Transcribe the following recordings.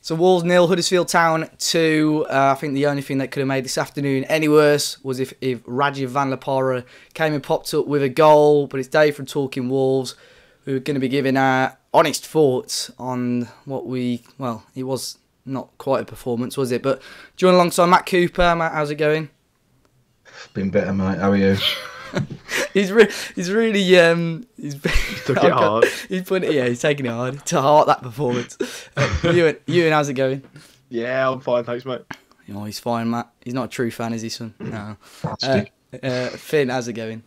So Wolves 0, Huddersfield Town 2. I think the only thing that could have made this afternoon any worse was if Rajiv Van Lapara came and popped up with a goal. But it's Dave from Talking Wolves, who are going to be giving our honest thoughts on what it was not quite a performance, was it? But joined alongside Matt Cooper. Matt, how's it going? Been better, mate. How are you? He's really took it hard. He's taking it hard to heart, that performance. Ewan, how's it going? Yeah, I'm fine, thanks, mate. Oh, he's fine, Matt. He's not a true fan, is he, son? No. Finn, how's it going?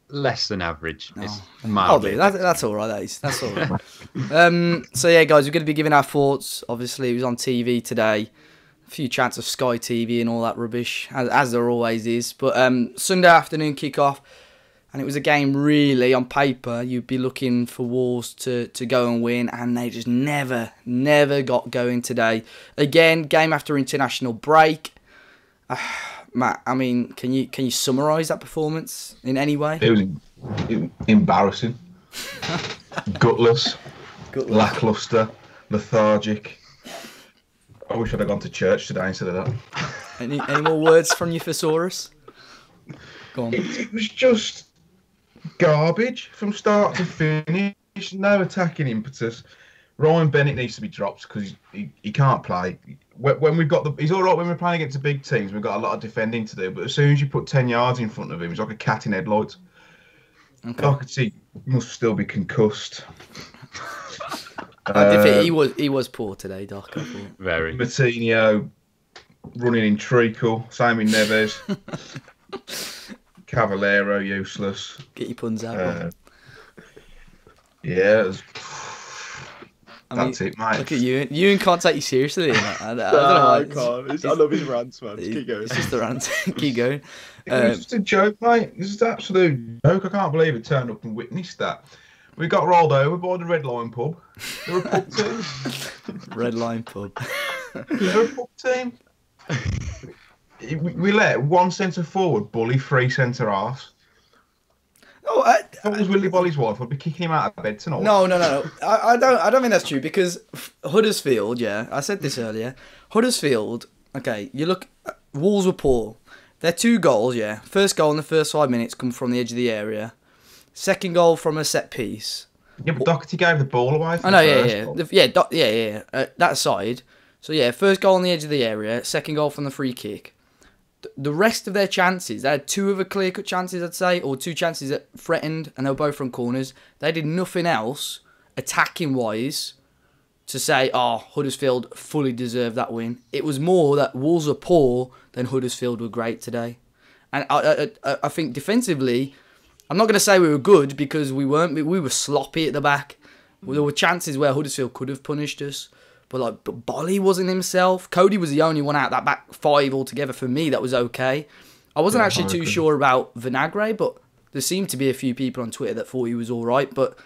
Less than average. No. It's Oh, dude, that's all right. That's all right. So yeah, guys, we're going to be giving our thoughts. Obviously, it was on TV today. A few chats of Sky TV and all that rubbish, as there always is. But Sunday afternoon kick-off, and it was a game really, on paper, you'd be looking for Wolves to go and win, and they just never got going today. Again, game after international break. Matt, I mean, can you summarise that performance in any way? It was embarrassing, gutless, lacklustre, lethargic. I wish I'd have gone to church today instead of that. Any more words from your thesaurus? Go on. It was just garbage from start to finish. No attacking impetus. Ryan Bennett needs to be dropped because he can't play. When we've got he's all right when we're playing against the big teams. We've got a lot of defending to do. But as soon as you put 10 yards in front of him, he's like a cat in headlights. Okay. I could see he must still be concussed. I think he was poor today, Doc. I thought. Very. Martinho running in treacle. Same with Neves. Cavallero useless. Get your puns out. Yeah, that's it, mate. Look at you. Ewan can't take you seriously. I don't know why. I can't. I love his rants, man. Just keep going. It's just a rant. Keep going. It was just a joke, mate. This is an absolute joke. I can't believe it turned up and witnessed that. We got rolled over by the Red Line pub. They're a pub team. Red Line pub. They're a pub team. We let one centre forward bully three centre halves. No, If it was Willie Bolly's wife, I'd be kicking him out of bed tonight. No. I don't think that's true, because Huddersfield, yeah, I said this earlier. Huddersfield, okay, you look, Wolves were poor. Their 2 goals, yeah. First goal in the first 5 minutes come from the edge of the area. Second goal from a set piece. Yeah, but Doherty gave the ball away. I know, yeah. That side. So yeah, first goal on the edge of the area. Second goal from the free kick. The rest of their chances, they had 2 other clear-cut chances, I'd say, or 2 chances that threatened, and they were both from corners. They did nothing else, attacking-wise, to say, Huddersfield fully deserved that win. It was more that Wolves were poor than Huddersfield were great today. And I think defensively, I'm not going to say we were good, because we weren't. We were sloppy at the back. There were chances where Huddersfield could have punished us. But Bolly wasn't himself. Cody was the only one out that back 5 altogether for me that was okay. I wasn't actually too sure about Vinagre, but there seemed to be a few people on Twitter that thought he was all right. But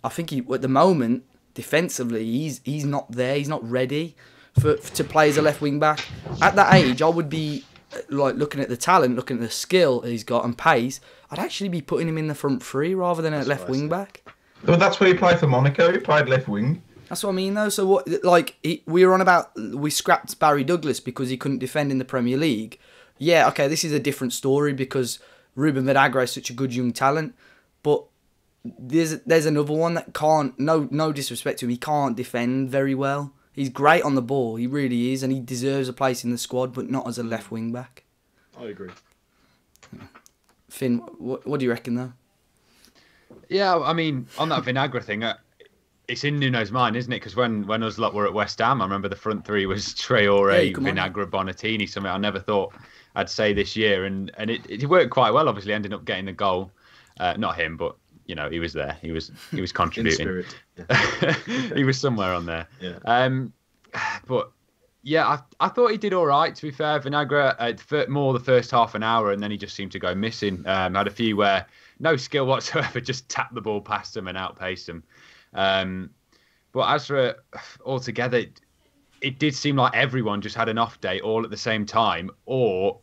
I think at the moment, defensively, he's not there. He's not ready to play as a left wing back. At that age, I would be looking at the talent, looking at the skill he's got and pace. I'd actually be putting him in the front 3 rather than a left wing back. Well, that's where he played for Monaco. He played left wing. That's what I mean, though. So what? We were on about, we scrapped Barry Douglas because he couldn't defend in the Premier League. Yeah, okay, this is a different story because Ruben Vinagre is such a good young talent, but there's another one that can't. No disrespect to him, he can't defend very well. He's great on the ball, he really is, and he deserves a place in the squad, but not as a left wing back. I agree. Finn, what do you reckon, though? Yeah, I mean, on that Vinagre thing, it's in Nuno's mind, isn't it? Because when us lot were at West Ham, I remember the front 3 was Traore, Vinagre, Bonatini, something I never thought I'd say this year. And it worked quite well, obviously, ended up getting the goal. Not him, but, he was there. He was contributing. In spirit. Yeah. He was somewhere on there. Yeah. But, yeah, I thought he did all right, to be fair. Vinagre, more the first half an hour, and then he just seemed to go missing. Had a few where no skill whatsoever, just tapped the ball past him and outpaced him. But as for altogether, it did seem like everyone just had an off day all at the same time, or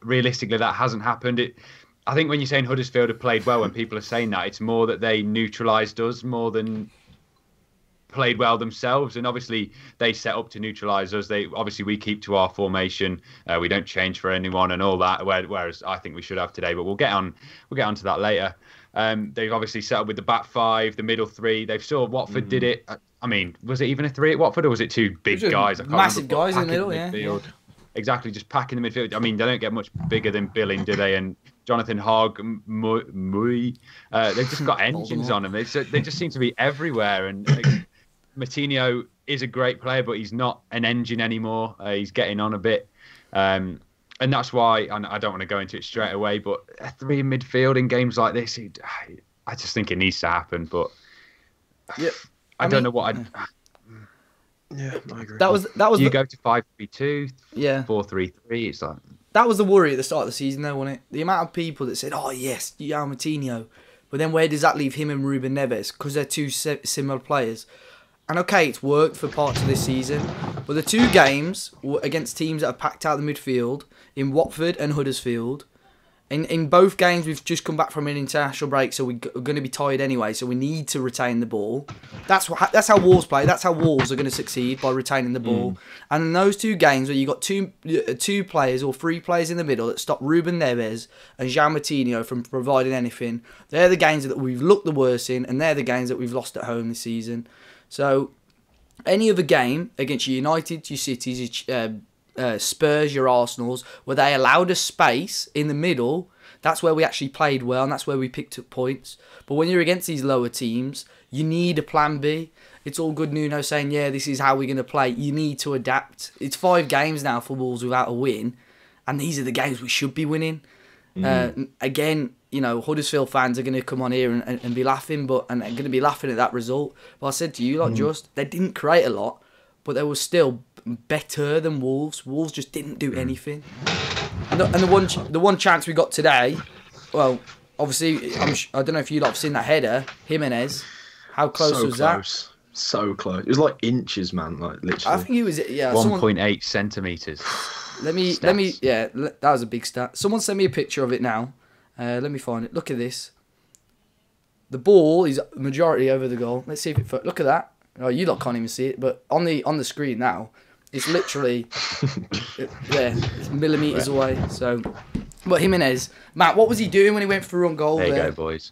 realistically that hasn't happened. I think when you're saying Huddersfield have played well, when people are saying that, it's more that they neutralised us more than played well themselves, and obviously they set up to neutralise us. We keep to our formation. We don't change for anyone and all that. Whereas I think we should have today, but we'll get on to that later. They've obviously set up with the back five, the middle three. They've saw Watford did it. I mean, was it even a three at Watford, or was it two big guys? I can't massive remember, guys in the middle, yeah. Exactly, just packing the midfield. I mean, they don't get much bigger than Billing, do they? And Jonathan Hogg, they've just got engines on them. They just seem to be everywhere. And Martino is a great player, but he's not an engine anymore. He's getting on a bit. And that's why, and I don't want to go into it straight away, but a three in midfield in games like this, I just think it needs to happen. But I don't know what I'd... Yeah, I agree. That was you go to 5-3-2, yeah, 4-3-3. It's like that was the worry at the start of the season, though, wasn't it? The amount of people that said, "Oh yes, João Moutinho," but then where does that leave him and Ruben Neves? Because they're two similar players. And okay, it's worked for parts of this season, but the two games against teams that have packed out the midfield in Watford and Huddersfield. In both games, we've just come back from an international break, so we're going to be tired anyway, so we need to retain the ball. That's how Wolves play. That's how Wolves are going to succeed, by retaining the ball. And in those two games where you got two players or three players in the middle that stop Ruben Neves and João Moutinho from providing anything, they're the games that we've looked the worst in, and they're the games that we've lost at home this season. So any other game against your United, your Cities, Spurs, your Arsenals, where they allowed us space in the middle, that's where we actually played well, and that's where we picked up points. But when you're against these lower teams, you need a plan B. It's all good Nuno saying, yeah, this is how we're going to play. You need to adapt. It's 5 games now for Wolves without a win, and these are the games we should be winning. Again, you know, Huddersfield fans are going to come on here and be laughing, and they're going to be laughing at that result. But I said to you, they didn't create a lot, but they were still better than Wolves. Wolves just didn't do anything. And the one chance we got today, well, obviously, I don't know if you lot have seen that header, Jimenez. How close was that? So close. It was like inches, man. Like literally. I think he was 1.8 centimeters. Let me. That was a big stat. Someone sent me a picture of it now. Let me find it. Look at this. The ball is majority over the goal. Let's see if it. Look at that. Oh, you lot can't even see it, but on the screen now, it's literally it's millimeters away. So, but Jimenez, Matt, what was he doing when he went for on goal? There you go, boys.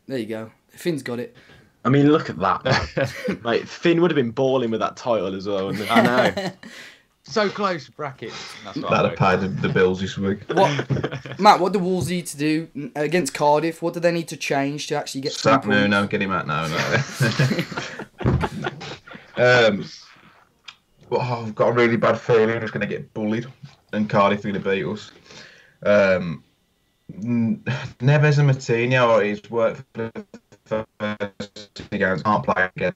There you go. Finn's got it. I mean, look at that. Like Finn would have been balling with that title as well. Wouldn't he? I know. So close, brackets. That'd have paid the bills this week. Matt, what do Wolves need to do against Cardiff? What do they need to change to actually get 3 points? No, get him out now. Well, I've got a really bad feeling we're just going to get bullied, and Cardiff are going to beat us. Neves and Moutinho, he's worked for the first 2 games, can't play again,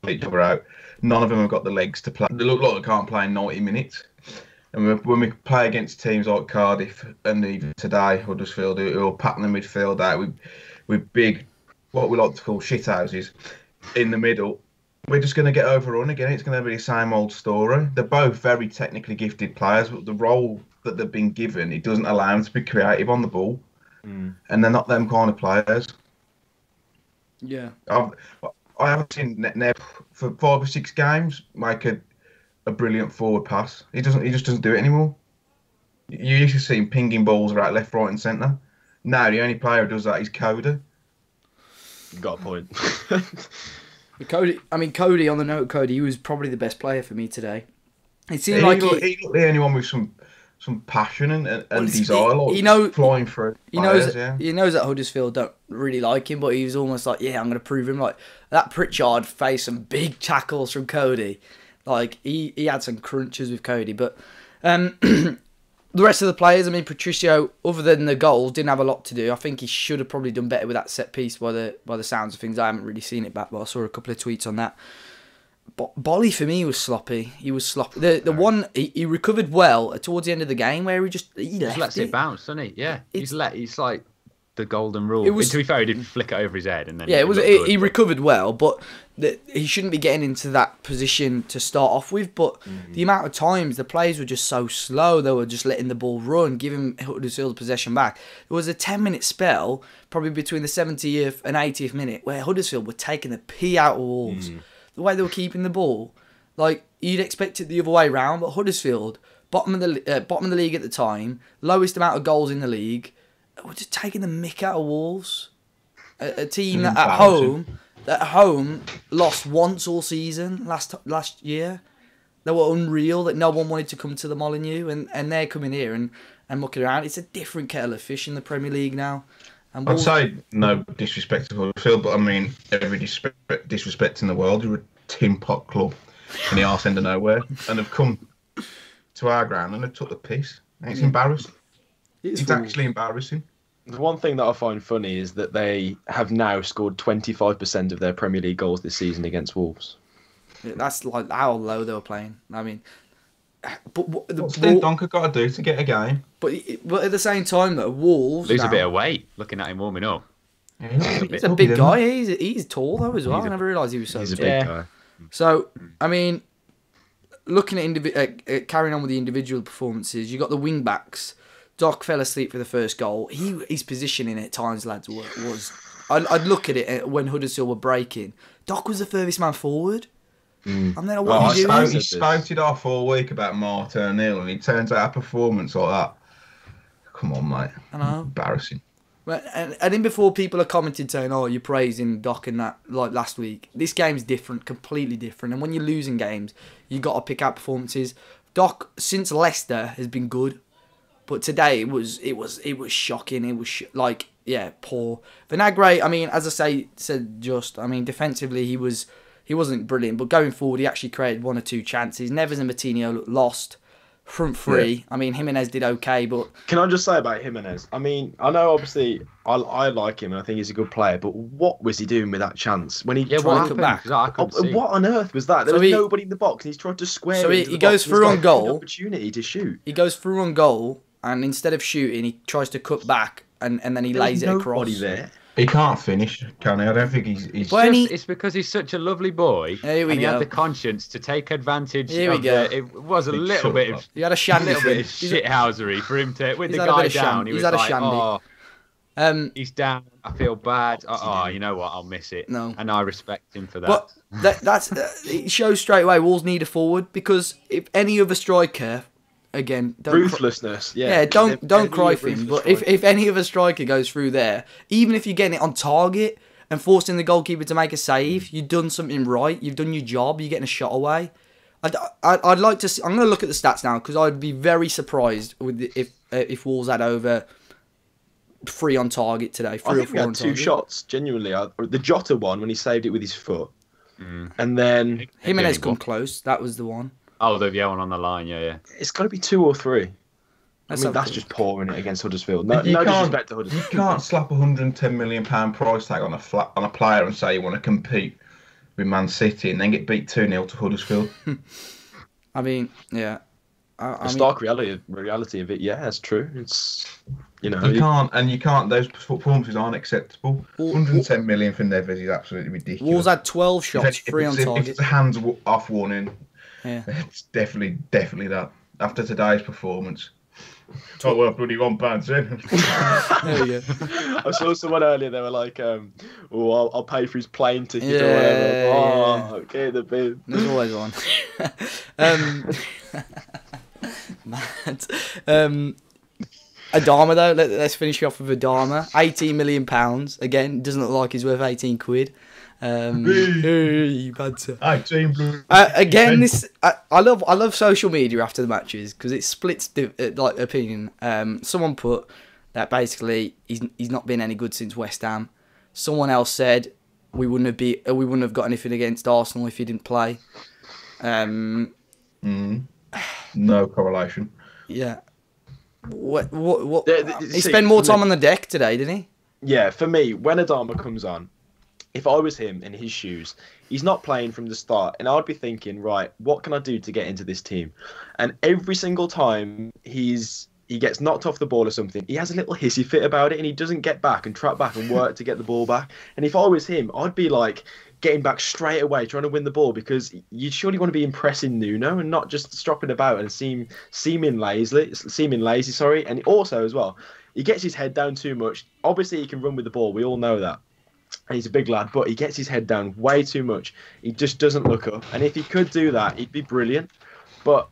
each other out. None of them have got the legs to play. They look like they can't play 90 minutes. And when we play against teams like Cardiff and even today, Huddersfield, who will pack the midfield out with big, what we like to call shithouses in the middle, we're just going to get overrun again. It's going to be the same old story. They're both very technically gifted players, but the role that they've been given, it doesn't allow them to be creative on the ball. And they're not them kind of players. Yeah. I haven't seen Neb for 5 or 6 games make a brilliant forward pass. He just doesn't do it anymore. You used to see him pinging balls right, left, right, and centre. Now the only player who does that is Cody. You got a point. Cody. On the note of Cody, he was probably the best player for me today. It seemed he like looked the only one with some passion and desire, flying through. He knows that Huddersfield don't really like him, but he was almost like, yeah, I'm going to prove him. Like that Pritchard faced some big tackles from Cody. Like he had some crunches with Cody, but the rest of the players, I mean, Patricio, other than the goals, didn't have a lot to do. I think he should have probably done better with that set piece by the sounds of things. I haven't really seen it back, but I saw a couple of tweets on that. Bolly for me was sloppy. He was sloppy. The one he recovered well towards the end of the game where he just lets it bounce, doesn't he? Yeah, he's like the golden rule. To be fair, he didn't flick it over his head, and then he recovered well, but he shouldn't be getting into that position to start off with. But the amount of times the players were just so slow, they were just letting the ball run, giving Huddersfield possession back. There was a 10-minute spell, probably between the 70th and 80th minute, where Huddersfield were taking the pee out of Wolves. the way they were keeping the ball, like you'd expect it the other way round. But Huddersfield, bottom of the league at the time, lowest amount of goals in the league, were just taking the mick out of Wolves. A team that at home lost once all season last year. They were unreal. That no one wanted to come to the Molineux, and they're coming here and mucking around. It's a different kettle of fish in the Premier League now. And I'd say no disrespect to Huddersfield, but I mean every disrespect in the world. You're a tin pot club in the arse end of nowhere, and have come to our ground and have took the piss. It's embarrassing. It's actually embarrassing. The one thing that I find funny is that they have now scored 25% of their Premier League goals this season against Wolves. That's like how low they were playing. I mean, but what's Donker got to do to get a game? But at the same time, though, Wolves lose a bit of weight looking at him warming up. Yeah, he's a big guy. He's tall though as well. I never realised he was so. He's a big guy. So I mean, looking at carrying on with the individual performances, you got the wing backs. Doc fell asleep for the first goal. His positioning at times, lads, was. I'd look at it when Huddersfield were breaking. Doc was the furthest man forward. And then what he doing? He spouted off all week about Martin Hill, and he turns out a performance like that. Come on, mate. I know. Embarrassing. And then before people are commenting saying, "Oh, you're praising Doc and that," like last week. This game's different, completely different. And when you're losing games, you got to pick out performances. Doc since Leicester has been good. But today it was shocking. It was poor. Vinagre, I mean, as I said, defensively he wasn't brilliant, but going forward he actually created one or two chances. Neves and Matinho looked lost. Front three. Yeah. I mean, Jimenez did okay, but can I just say about Jimenez? I mean, I know obviously I like him and I think he's a good player, but what was he doing with that chance when he tried to come back? What on earth was that? There was nobody in the box, and he's tried to square. So he goes through on goal. Opportunity to shoot. He goes through on goal. And instead of shooting, he tries to cut back, and then he lays it across. There. He can't finish, can he? I don't think he's... It's because he's such a lovely boy. Here we and go. He had the conscience to take advantage. Here we go. It was a little bit of... He had a shandy. Shithousery for him to... With the guy down, he was like, he's down. I feel bad. You know what? I'll miss it. No. And I respect him for that. But it shows straight away Wolves need a forward, because if any other striker... Again, ruthlessness. Don't cry for him. But if any other striker goes through there, even if you're getting it on target and forcing the goalkeeper to make a save, you've done something right. You've done your job. You're getting a shot away. I'd like to see, I'm going to look at the stats now, because I'd be very surprised if Wolves had over 3 on target today. 3 or 4 on target. We had 2 shots. Genuinely, the Jota one when he saved it with his foot, and then Jimenez come close. That was the one. Oh, the one on the line, yeah. It's got to be 2 or 3. That's just pouring it against Huddersfield. No disrespect to Huddersfield. You can't slap £110 million price tag on a player and say you want to compete with Man City and then get beat 2-0 to Huddersfield. I mean, yeah. The stark reality of it, yeah, that's true. It's you can't. Those performances aren't acceptable. 110 million for Neves is absolutely ridiculous. Wolves had 12 shots, 3 on target. If it's a hands off warning. Yeah. It's definitely that. After today's performance. Oh, well, bloody £1 in. There you go. I saw someone earlier, they were like, I'll pay for his plane ticket or whatever. Okay, the bin. There's always one. Adama, though, let's finish off with Adama. £18 million. Again, doesn't look like he's worth 18 quid. Again, this I love social media after the matches, because it splits opinion. Someone put that basically he's not been any good since West Ham. Someone else said we wouldn't have got anything against Arsenal if he didn't play. No correlation. Yeah. What? He spent more time on the deck today, didn't he? Yeah, for me, when Adama comes on, if I was him in his shoes, he's not playing from the start, and I'd be thinking, right, what can I do to get into this team? And every single time he gets knocked off the ball or something, he has a little hissy fit about it, and he doesn't get back and track back and work to get the ball back. And if I was him, I'd be like getting back straight away, trying to win the ball, because you surely want to be impressing Nuno and not just stropping about and seeming lazy. Sorry, and also as well, he gets his head down too much. Obviously, he can run with the ball. We all know that. He's a big lad, but he gets his head down way too much. He just doesn't look up. And if he could do that, he'd be brilliant. But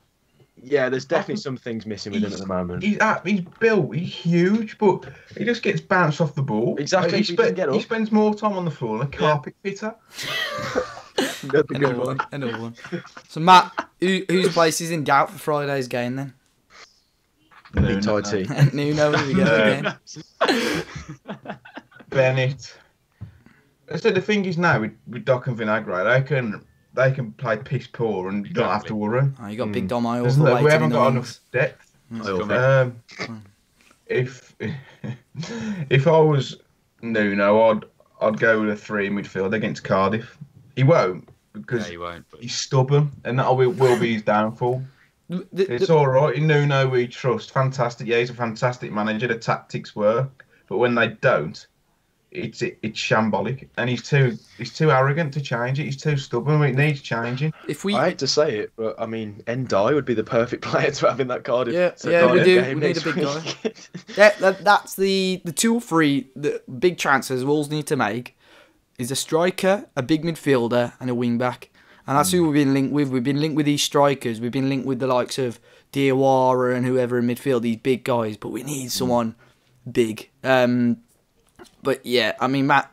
yeah, there's definitely some things missing with him at the moment. He's built, he's huge, but he just gets bounced off the ball. Exactly. He spends more time on the floor than a carpet fitter. Another one. So Matt, whose place is in doubt for Friday's game then? Nuno. Nuno, who we go again? Bennett. So the thing is now with Doc and Vinagre, they can play piss poor and you don't have to worry. Oh, you got Big Dom I We all the way haven't got enough depth. If I was Nuno, I'd go with a 3 midfield against Cardiff. He won't because he's stubborn, and that will be his downfall. It's all right. In Nuno, we trust. Fantastic. Yeah, he's a fantastic manager. The tactics work, but when they don't, it's shambolic, and he's too arrogant to change it. He's too stubborn. It needs changing. I hate to say it, but I mean, Ndai would be the perfect player to have in that Cardiff. We do. We need a big guy. That's the 2 or 3 the big transfers Wolves need to make is a striker, a big midfielder, and a wing back. And that's who we've been linked with. We've been linked with these strikers. We've been linked with the likes of Diawara and whoever in midfield, these big guys. But we need someone big. But yeah, I mean, Matt,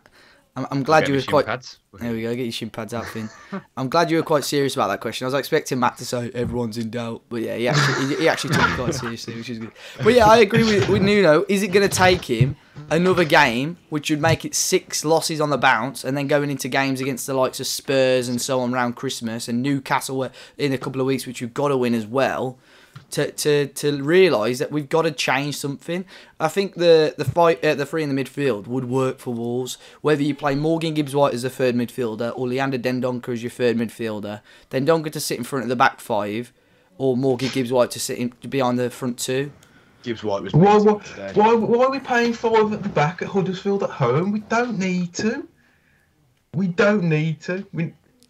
I'm glad you were quite... There we go, get your shin pads out, Finn. I'm glad you were quite serious about that question. I was expecting Matt to say everyone's in doubt. But yeah, he actually took it quite seriously, which is good. But yeah, I agree with Nuno. Is it going to take him another game, which would make it 6 losses on the bounce, and then going into games against the likes of Spurs and so on around Christmas, and Newcastle in a couple of weeks, which we've got to win as well, to realise that we've got to change something? I think the 3 in the midfield would work for Wolves. Whether you play Morgan Gibbs-White as a third midfielder or Leander Dendoncker as your third midfielder, Dendoncker to sit in front of the back 5, or Morgan Gibbs-White to sit behind the front 2. Gibbs-White was... Why are we paying 5 at the back at Huddersfield at home? We don't need to.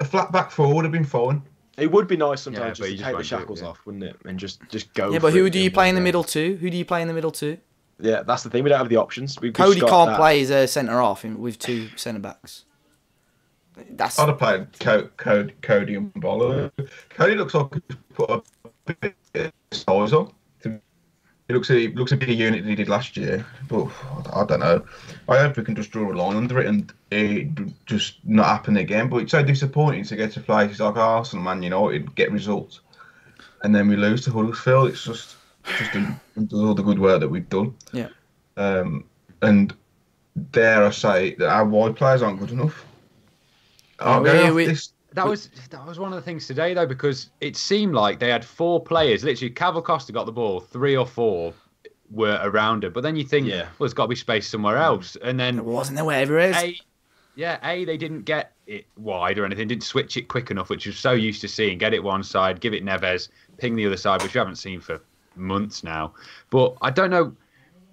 A flat back 4 would have been fine. It would be nice sometimes just to take the shackles off, wouldn't it? And just go. Yeah, but who do you play in the middle to? Who do you play in the middle to? Yeah, that's the thing. We don't have the options. Cody can't play as a centre half with 2 centre backs. I'd have played Cody and Boller. Cody looks like he's put a bit of size on. He looks a bigger unit than he did last year, but I don't know. I hope we can just draw a line under it and it just not happen again. But it's so disappointing to get to places like Arsenal, Man United, get results, and then we lose to Huddersfield. It's just all the good work that we've done. Yeah. And dare I say that our wide players aren't good enough. That was one of the things today, though, because it seemed like they had 4 players. Literally, Cavill Costa got the ball, 3 or 4 were around him. But then you think, well, there's got to be space somewhere else. And then... It wasn't there wherever it is. They didn't get it wide or anything, didn't switch it quick enough, which you're so used to seeing. Get it one side, give it Neves, ping the other side, which we haven't seen for months now. But I don't know...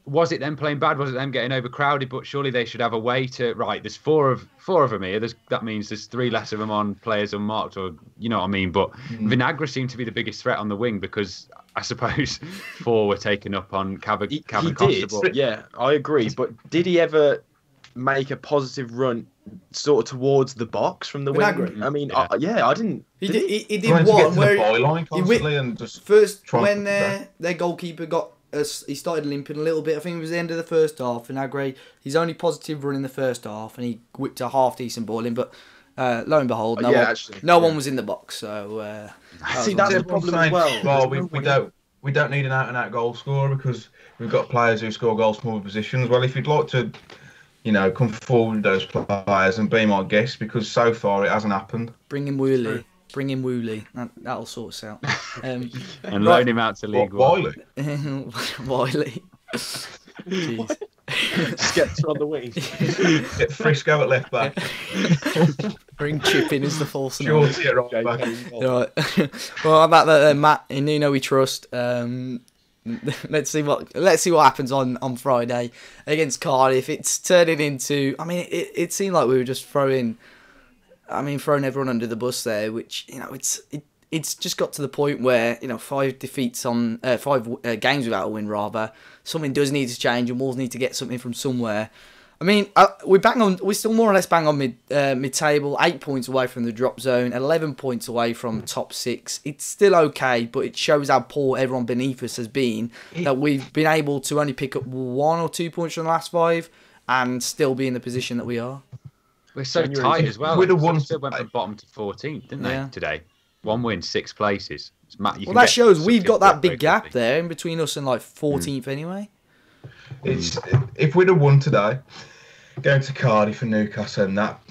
Was it them playing bad? Was it them getting overcrowded? But surely they should have a way to... Right, there's four of them here. That means there's 3 less of them on players unmarked, or you know what I mean. But Vinagre seemed to be the biggest threat on the wing because I suppose 4 were taken up on Cavill Costa. Yeah, I agree. But did he ever make a positive run sort of towards the box from the wing? I mean, I didn't... He did one where when their goalkeeper got... he started limping a little bit. I think it was the end of the first half. Vinagre, his only positive run in the first half, and he whipped a half-decent ball in. But lo and behold, no one was in the box. So see, that's the problem as well. We don't need an out-and-out goal scorer because we've got players who score goals from other positions. Well, if you'd like to, come forward with those players and be my guest, because so far it hasn't happened. Bring in Woolley. That'll sort us out. And loan him out to League One. Wiley. Just get on the wing. Get Frisco at left back. Bring Chip in as the false nine. Shorty at right back. Right. Well, about that, Matt. In Nuno we trust. Let's see what happens on Friday against Cardiff. It's turning into... I mean, it seemed like we were just throwing everyone under the bus there, which, it's just got to the point where, 5 defeats on 5 games without a win, rather. Something does need to change, and Wolves need to get something from somewhere. I mean, we're still more or less bang on mid-table, 8 points away from the drop zone, 11 points away from top 6. It's still okay, but it shows how poor everyone beneath us has been, that we've been able to only pick up 1 or 2 points from the last 5 and still be in the position that we are. We're so tight as well. Still went from bottom to 14th, didn't they, today? 1 win, 6 places. Well, that shows we've got that big gap there in between us and like 14th anyway. If we'd have won today, going to Cardiff and Newcastle, and that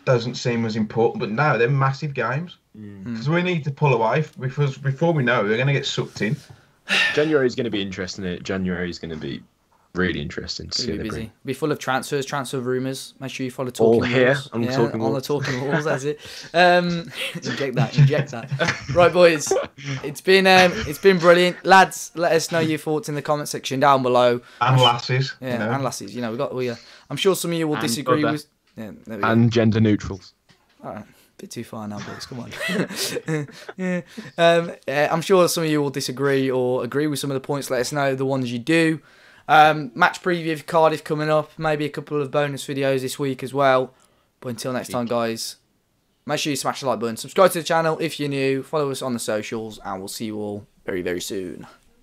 doesn't seem as important. But no, they're massive games because we need to pull away because before we know it, we're going to get sucked in. January is going to be interesting. January is going to be really interesting to see. Busy. Be full of transfers, transfer rumours. Make sure you follow Talking All here Walls. on Talking Walls. On the Talking Walls, that's it. Inject that. Right, boys. It's been brilliant, lads. Let us know your thoughts in the comment section down below. And lasses, and lasses. You know, I'm sure some of you will disagree with. Yeah, there we go. And gender neutrals. All right. Bit too far now, boys. Come on. I'm sure some of you will disagree or agree with some of the points. Let us know the ones you do. Match preview for Cardiff coming up. Maybe a couple of bonus videos this week as well. But until next time, guys, make sure you smash the like button. Subscribe to the channel if you're new. Follow us on the socials. And we'll see you all very, very soon.